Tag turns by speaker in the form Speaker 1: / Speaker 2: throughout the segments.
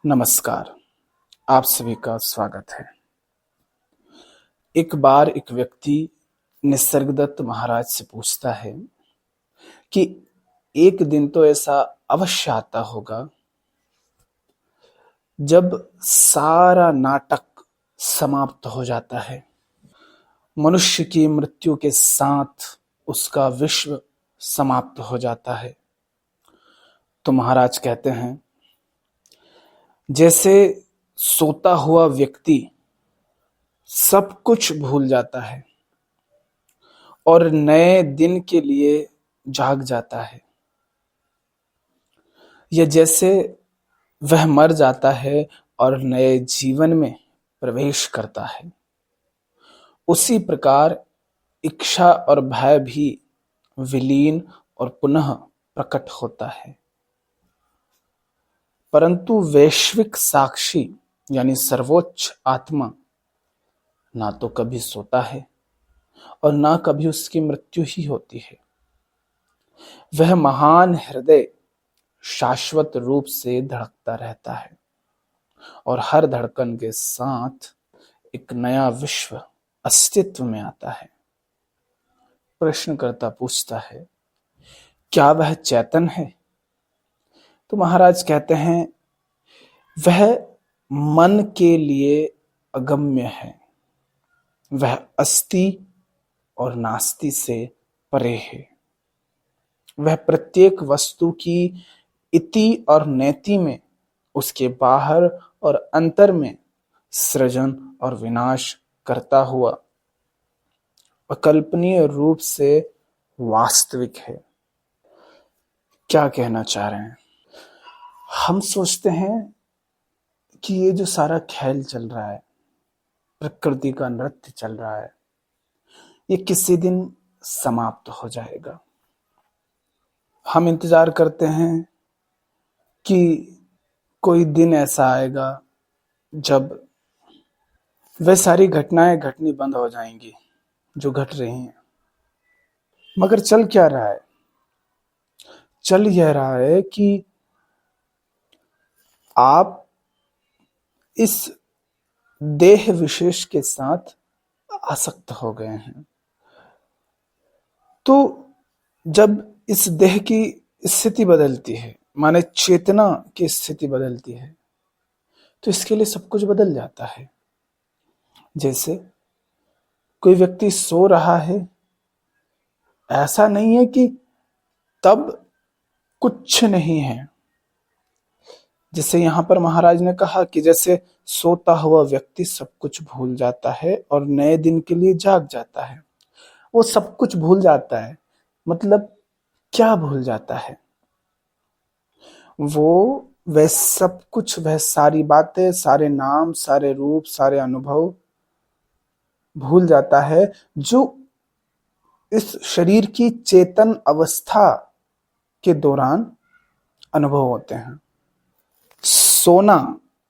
Speaker 1: नमस्कार। आप सभी का स्वागत है। एक बार एक व्यक्ति निसर्गदत्त महाराज से पूछता है कि एक दिन तो ऐसा अवश्य आता होगा जब सारा नाटक समाप्त हो जाता है, मनुष्य की मृत्यु के साथ उसका विश्व समाप्त हो जाता है। तो महाराज कहते हैं, जैसे सोता हुआ व्यक्ति सब कुछ भूल जाता है और नए दिन के लिए जाग जाता है, या जैसे वह मर जाता है और नए जीवन में प्रवेश करता है, उसी प्रकार इच्छा और भय भी विलीन और पुनः प्रकट होता है। परंतु वैश्विक साक्षी यानी सर्वोच्च आत्मा ना तो कभी सोता है और ना कभी उसकी मृत्यु ही होती है। वह महान हृदय शाश्वत रूप से धड़कता रहता है और हर धड़कन के साथ एक नया विश्व अस्तित्व में आता है। प्रश्नकर्ता पूछता है, क्या वह चेतन है? तो महाराज कहते हैं, वह मन के लिए अगम्य है। वह अस्ति और नास्ति से परे है। वह प्रत्येक वस्तु की इति और नेति में, उसके बाहर और अंतर में सृजन और विनाश करता हुआ अकल्पनीय रूप से वास्तविक है। क्या कहना चाह रहे हैं? हम सोचते हैं कि ये जो सारा खेल चल रहा है, प्रकृति का नृत्य चल रहा है, ये किसी दिन समाप्त हो जाएगा। हम इंतजार करते हैं कि कोई दिन ऐसा आएगा जब वह सारी घटनाएं घटनी बंद हो जाएंगी जो घट रही हैं। मगर चल क्या रहा है? चल यह रहा है कि आप इस देह विशेष के साथ आसक्त हो गए हैं। तो जब इस देह की स्थिति बदलती है, माने चेतना की स्थिति बदलती है, तो इसके लिए सब कुछ बदल जाता है। जैसे कोई व्यक्ति सो रहा है, ऐसा नहीं है कि तब कुछ नहीं है। जैसे यहां पर महाराज ने कहा कि जैसे सोता हुआ व्यक्ति सब कुछ भूल जाता है और नए दिन के लिए जाग जाता है। वो सब कुछ भूल जाता है, मतलब क्या भूल जाता है? वह सब कुछ, वह सारी बातें, सारे नाम, सारे रूप, सारे अनुभव भूल जाता है जो इस शरीर की चेतन अवस्था के दौरान अनुभव होते हैं। सोना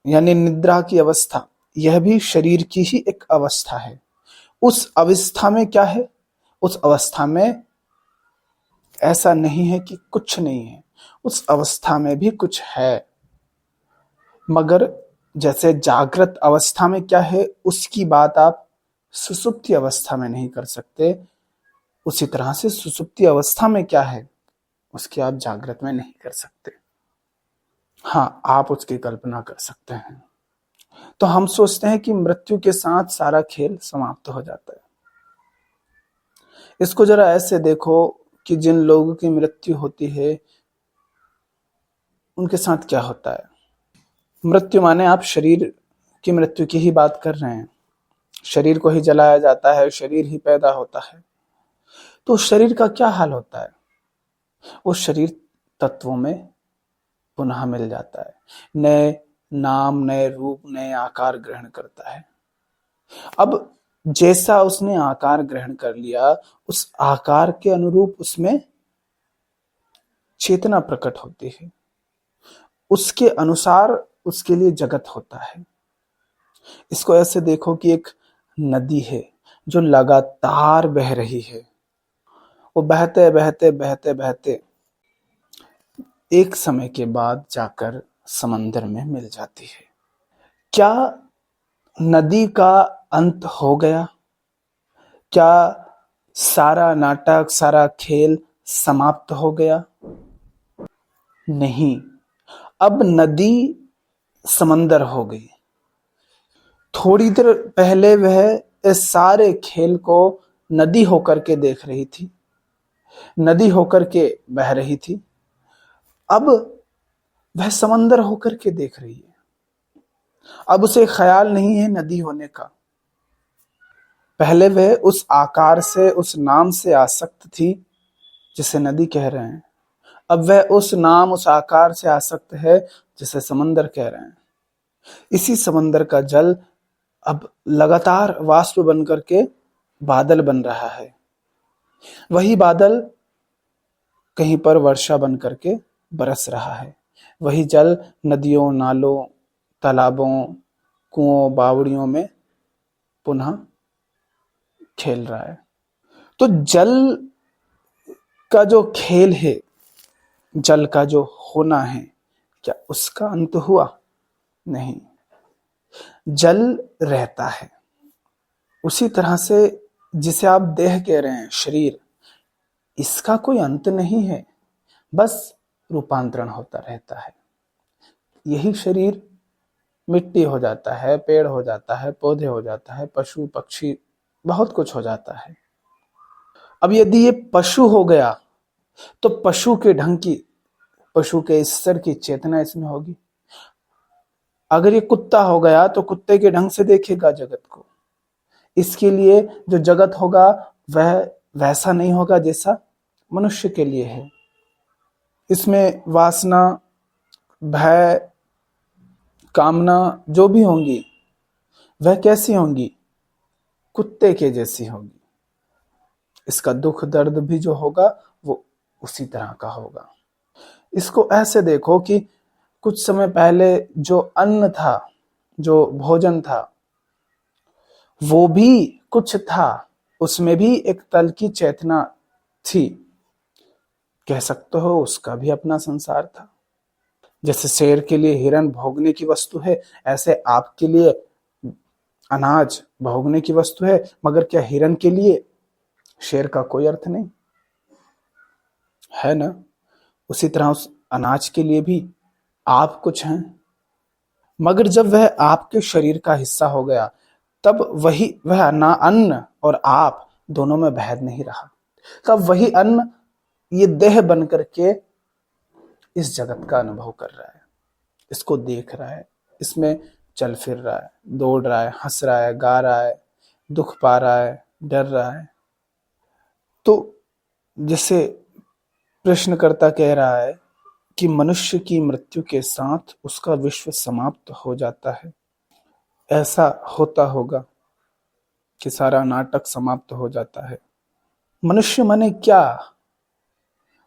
Speaker 1: यानी निद्रा की अवस्था, यह भी शरीर की ही एक अवस्था है। उस अवस्था में क्या है? उस अवस्था में ऐसा नहीं है कि कुछ नहीं है, उस अवस्था में भी कुछ है। मगर जैसे जागृत अवस्था में क्या है, उसकी बात आप सुसुप्ति अवस्था में नहीं कर सकते, उसी तरह से सुसुप्ति अवस्था में क्या है, उसकी आप जागृत में नहीं कर सकते। हाँ, आप उसकी कल्पना कर सकते हैं। तो हम सोचते हैं कि मृत्यु के साथ सारा खेल समाप्त हो जाता है। इसको जरा ऐसे देखो कि जिन लोगों की मृत्यु होती है उनके साथ क्या होता है। मृत्यु माने आप शरीर की मृत्यु की ही बात कर रहे हैं। शरीर को ही जलाया जाता है, शरीर ही पैदा होता है। तो शरीर का क्या हाल होता है? वो शरीर तत्वों में पुनः मिल जाता है, नए नाम, नए रूप, नए आकार ग्रहण करता है। अब जैसा उसने आकार ग्रहण कर लिया, उस आकार के अनुरूप उसमें चेतना प्रकट होती है, उसके अनुसार उसके लिए जगत होता है। इसको ऐसे देखो कि एक नदी है जो लगातार बह रही है। वो बहते बहते बहते बहते एक समय के बाद जाकर समंदर में मिल जाती है। क्या नदी का अंत हो गया? क्या सारा नाटक, सारा खेल समाप्त हो गया? नहीं, अब नदी समंदर हो गई। थोड़ी देर पहले वह इस सारे खेल को नदी होकर के देख रही थी, नदी होकर के बह रही थी। अब वह समंदर होकर के देख रही है। अब उसे ख्याल नहीं है नदी होने का। पहले वह उस आकार से, उस नाम से आसक्त थी जिसे नदी कह रहे हैं। अब वह उस नाम, उस आकार से आसक्त है जिसे समंदर कह रहे हैं। इसी समंदर का जल अब लगातार वाष्प बन करके बादल बन रहा है। वही बादल कहीं पर वर्षा बन करके बरस रहा है। वही जल नदियों, नालों, तालाबों, कुओं, बावड़ियों में पुनः खेल रहा है। तो जल का जो खेल है, जल का जो होना है, क्या उसका अंत हुआ? नहीं, जल रहता है। उसी तरह से जिसे आप देह कह रहे हैं, शरीर, इसका कोई अंत नहीं है, बस रूपांतरण होता रहता है। यही शरीर मिट्टी हो जाता है, पेड़ हो जाता है, पौधे हो जाता है, पशु पक्षी, बहुत कुछ हो जाता है। अब यदि ये पशु हो गया तो पशु के ढंग की, पशु के स्तर की चेतना इसमें होगी। अगर ये कुत्ता हो गया तो कुत्ते के ढंग से देखेगा जगत को। इसके लिए जो जगत होगा वह वैसा नहीं होगा जैसा मनुष्य के लिए है। इसमें वासना, भय, कामना जो भी होंगी वह कैसी होंगी? कुत्ते के जैसी होगी। इसका दुख दर्द भी जो होगा वो उसी तरह का होगा। इसको ऐसे देखो कि कुछ समय पहले जो अन्न था, जो भोजन था, वो भी कुछ था, उसमें भी एक तल की चेतना थी। कह सकते हो उसका भी अपना संसार था। जैसे शेर के लिए हिरन भोगने की वस्तु है, ऐसे आपके लिए अनाज भोगने की वस्तु है। मगर क्या हिरन के लिए शेर का कोई अर्थ नहीं है ना? उसी तरह उस अनाज के लिए भी आप कुछ हैं। मगर जब वह आपके शरीर का हिस्सा हो गया तब वही वह ना अन्न और आप दोनों में भेद नहीं रहा। तब वही अन्न ये देह बन करके इस जगत का अनुभव कर रहा है, इसको देख रहा है, इसमें चल फिर रहा है, दौड़ रहा है, हंस रहा है, गा रहा है, दुख पा रहा है, डर रहा है। तो जैसे प्रश्नकर्ता कह रहा है कि मनुष्य की मृत्यु के साथ उसका विश्व समाप्त हो जाता है। ऐसा होता होगा कि सारा नाटक समाप्त हो जाता है। मनुष्य माने क्या?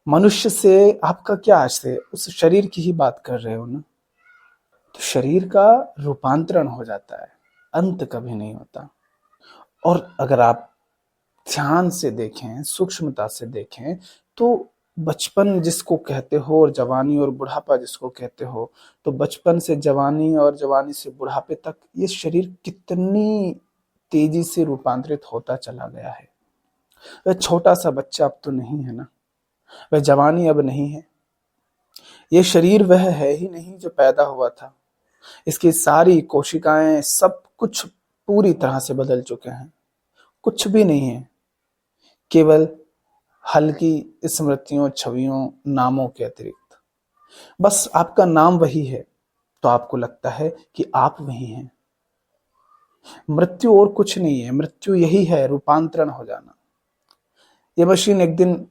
Speaker 1: मनुष्य से आपका क्या आशय? उस शरीर की ही बात कर रहे हो ना? तो शरीर का रूपांतरण हो जाता है, अंत कभी नहीं होता। और अगर आप ध्यान से देखें, सूक्ष्मता से देखें, तो बचपन जिसको कहते हो और जवानी और बुढ़ापा जिसको कहते हो, तो बचपन से जवानी और जवानी से बुढ़ापे तक ये शरीर कितनी तेजी से रूपांतरित होता चला गया है। वह छोटा सा बच्चा अब तो नहीं है ना, वह जवानी अब नहीं है, ये शरीर वह है ही नहीं जो पैदा हुआ था। इसकी सारी कोशिकाएं, सब कुछ पूरी तरह से बदल चुके हैं। कुछ भी नहीं है, केवल हल्की स्मृतियों, छवियों, नामों के अतिरिक्त। बस आपका नाम वही है तो आपको लगता है कि आप वही हैं। मृत्यु और कुछ नहीं है, मृत्यु यही है, रूपांतरण हो जाना। ये मशीन एक दिन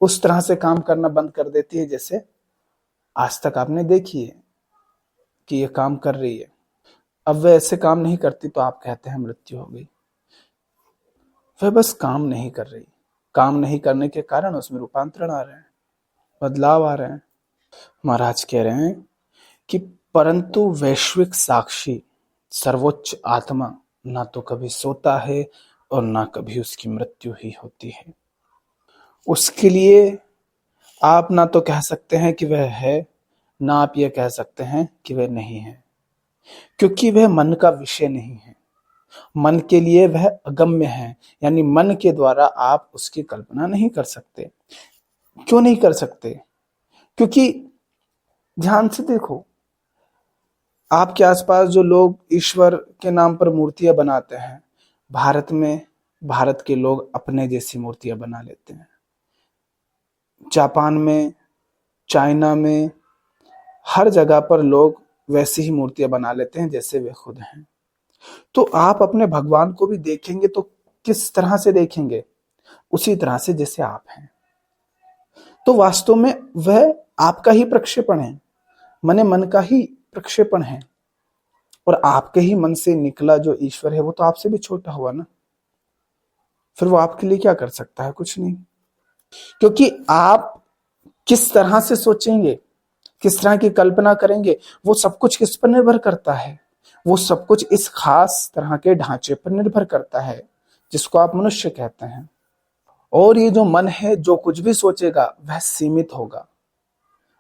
Speaker 1: उस तरह से काम करना बंद कर देती है जैसे आज तक आपने देखी है कि ये काम कर रही है। अब वह ऐसे काम नहीं करती तो आप कहते हैं मृत्यु हो गई। वह बस काम नहीं कर रही। काम नहीं करने के कारण उसमें रूपांतरण आ रहे हैं, बदलाव आ रहे हैं। महाराज कह रहे हैं कि परंतु वैश्विक साक्षी सर्वोच्च आत्मा ना तो कभी सोता है और ना कभी उसकी मृत्यु ही होती है। उसके लिए आप ना तो कह सकते हैं कि वह है, ना आप ये कह सकते हैं कि वह नहीं है, क्योंकि वह मन का विषय नहीं है। मन के लिए वह अगम्य है, यानी मन के द्वारा आप उसकी कल्पना नहीं कर सकते। क्यों नहीं कर सकते? क्योंकि ध्यान से देखो, आपके आसपास जो लोग ईश्वर के नाम पर मूर्तियां बनाते हैं, भारत में भारत के लोग अपने जैसी मूर्तियां बना लेते हैं। जापान में, चाइना में, हर जगह पर लोग वैसी ही मूर्तियां बना लेते हैं जैसे वे खुद हैं। तो आप अपने भगवान को भी देखेंगे तो किस तरह से देखेंगे? उसी तरह से जैसे आप हैं। तो वास्तव में वह आपका ही प्रक्षेपण है, माने मन का ही प्रक्षेपण है। और आपके ही मन से निकला जो ईश्वर है वो तो आपसे भी छोटा हुआ ना। फिर वो आपके लिए क्या कर सकता है? कुछ नहीं। क्योंकि आप किस तरह से सोचेंगे, किस तरह की कल्पना करेंगे, वो सब कुछ किस पर निर्भर करता है? वो सब कुछ इस खास तरह के ढांचे पर निर्भर करता है जिसको आप मनुष्य कहते हैं। और ये जो मन है, जो कुछ भी सोचेगा वह सीमित होगा।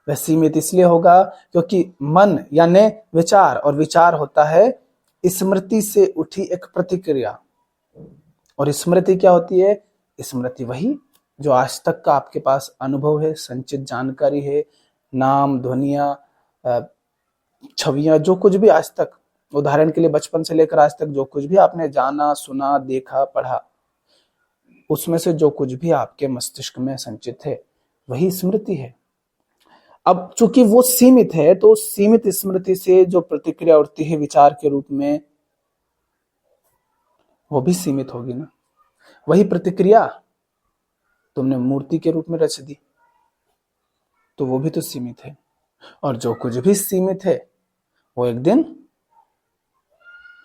Speaker 1: वह सीमित इसलिए होगा क्योंकि मन यानी विचार, और विचार होता है स्मृति से उठी एक प्रतिक्रिया। और स्मृति क्या होती है? स्मृति वही जो आज तक का आपके पास अनुभव है, संचित जानकारी है, नाम, ध्वनियां, छवियां, जो कुछ भी आज तक, उदाहरण के लिए बचपन से लेकर आज तक जो कुछ भी आपने जाना, सुना, देखा, पढ़ा, उसमें से जो कुछ भी आपके मस्तिष्क में संचित है वही स्मृति है। अब चूंकि वो सीमित है, तो सीमित स्मृति से जो प्रतिक्रिया उठती है विचार के रूप में, वो भी सीमित होगी ना। वही प्रतिक्रिया तुमने मूर्ति के रूप में रच दी तो वो भी तो सीमित है। और जो कुछ भी सीमित है वो एक दिन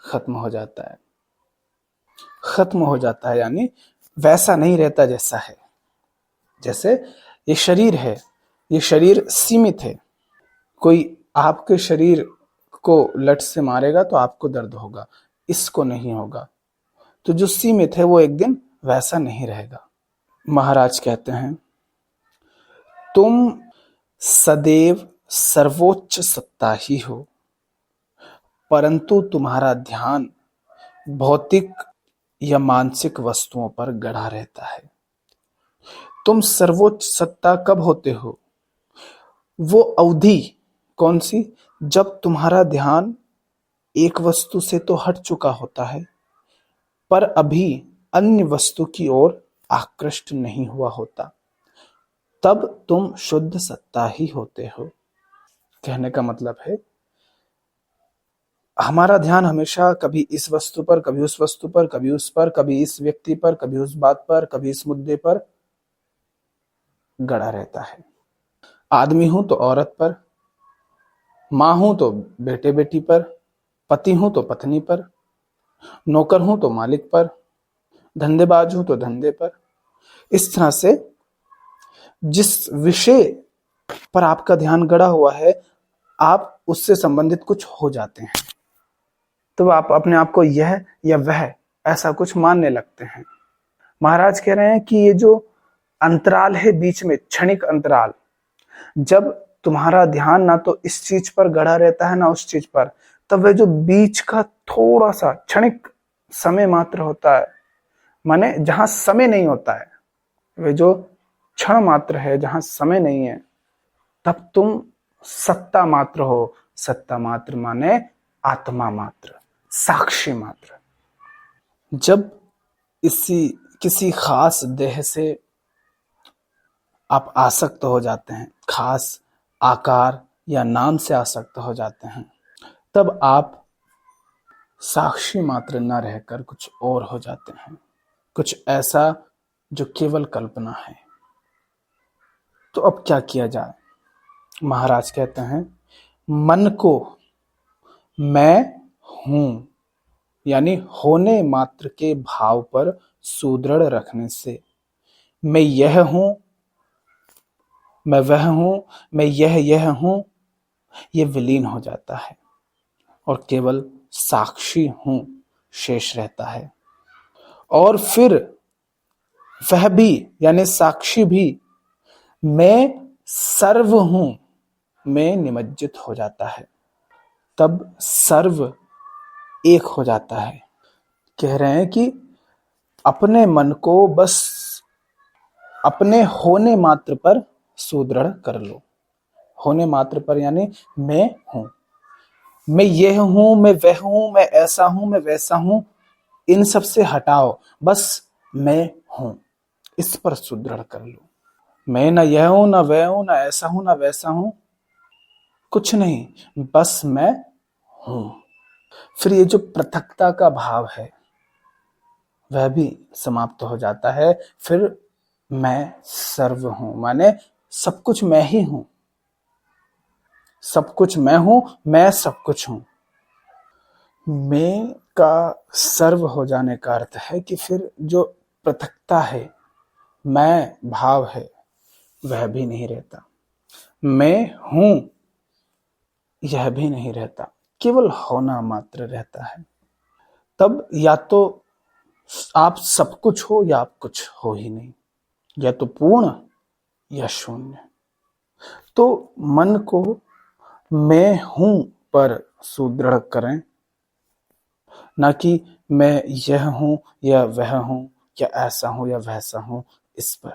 Speaker 1: खत्म हो जाता है। खत्म हो जाता है यानी वैसा नहीं रहता जैसा है। जैसे ये शरीर है, ये शरीर सीमित है। कोई आपके शरीर को लठ से मारेगा तो आपको दर्द होगा, इसको नहीं होगा। तो जो सीमित है वो एक दिन वैसा नहीं रहेगा। महाराज कहते हैं, तुम सदैव सर्वोच्च सत्ता ही हो, परंतु तुम्हारा ध्यान भौतिक या मानसिक वस्तुओं पर गढ़ा रहता है। तुम सर्वोच्च सत्ता कब होते हो? वो अवधि कौन सी? जब तुम्हारा ध्यान एक वस्तु से तो हट चुका होता है पर अभी अन्य वस्तु की ओर आकृष्ट नहीं हुआ होता, तब तुम शुद्ध सत्ता ही होते हो। कहने का मतलब है, हमारा ध्यान हमेशा कभी इस वस्तु पर, कभी उस वस्तु पर, कभी उस पर, कभी इस व्यक्ति पर, कभी उस बात पर, कभी इस मुद्दे पर गड़ा रहता है। आदमी हूं तो औरत पर, मां हूं तो बेटे बेटी पर, पति हूं तो पत्नी पर, नौकर हूं तो मालिक पर, धंधेबाज हूं तो धंधे पर। इस तरह से जिस विषय पर आपका ध्यान गड़ा हुआ है, आप उससे संबंधित कुछ हो जाते हैं, तो आप अपने आप को यह या वह ऐसा कुछ मानने लगते हैं। महाराज कह रहे हैं कि ये जो अंतराल है बीच में, क्षणिक अंतराल, जब तुम्हारा ध्यान ना तो इस चीज पर गड़ा रहता है ना उस चीज पर, तब वह जो बीच का थोड़ा सा क्षणिक समय मात्र होता है, माने जहां समय नहीं होता है, वह जो क्षण मात्र है जहां समय नहीं है, तब तुम सत्ता मात्र हो। सत्ता मात्र माने आत्मा मात्र, साक्षी मात्र। जब किसी खास देह से आप आसक्त हो जाते हैं, खास आकार या नाम से आसक्त हो जाते हैं, तब आप साक्षी मात्र न रहकर कुछ और हो जाते हैं, कुछ ऐसा जो केवल कल्पना है। तो अब क्या किया जाए? महाराज कहते हैं, मन को मैं हूं यानी होने मात्र के भाव पर सुदृढ़ रखने से मैं यह हूं, मैं वह हूं, मैं यह हूं, यह विलीन हो जाता है और केवल साक्षी हूं शेष रहता है। और फिर वह भी यानी साक्षी भी मैं सर्व हूं में निमज्जित हो जाता है, तब सर्व एक हो जाता है। कह रहे हैं कि अपने मन को बस अपने होने मात्र पर सुदृढ़ कर लो। होने मात्र पर यानी मैं हूं, मैं यह हूं, मैं वह हूं, मैं ऐसा हूं, मैं वैसा हूं, इन सब से हटाओ, बस मैं हूं, इस पर सुदृढ़ कर लो। मैं ना यह हूं, ना वह हूं, ना ऐसा हूं, ना वैसा हूं, कुछ नहीं, बस मैं हूं। फिर ये जो पृथकता का भाव है वह भी समाप्त हो जाता है। फिर मैं सर्व हूं, माने सब कुछ मैं ही हूं, सब कुछ मैं हूं, मैं सब कुछ हूं। मैं का सर्व हो जाने का अर्थ है कि फिर जो पृथकता है, मैं भाव है, वह भी नहीं रहता, मैं हूं यह भी नहीं रहता, केवल होना मात्र रहता है। तब या तो आप सब कुछ हो या आप कुछ हो ही नहीं, या तो पूर्ण या शून्य। तो मन को मैं हूं पर सुदृढ़ करें, ना कि मैं यह हूं या वह हूं या ऐसा हूं या वैसा हूं, इस पर।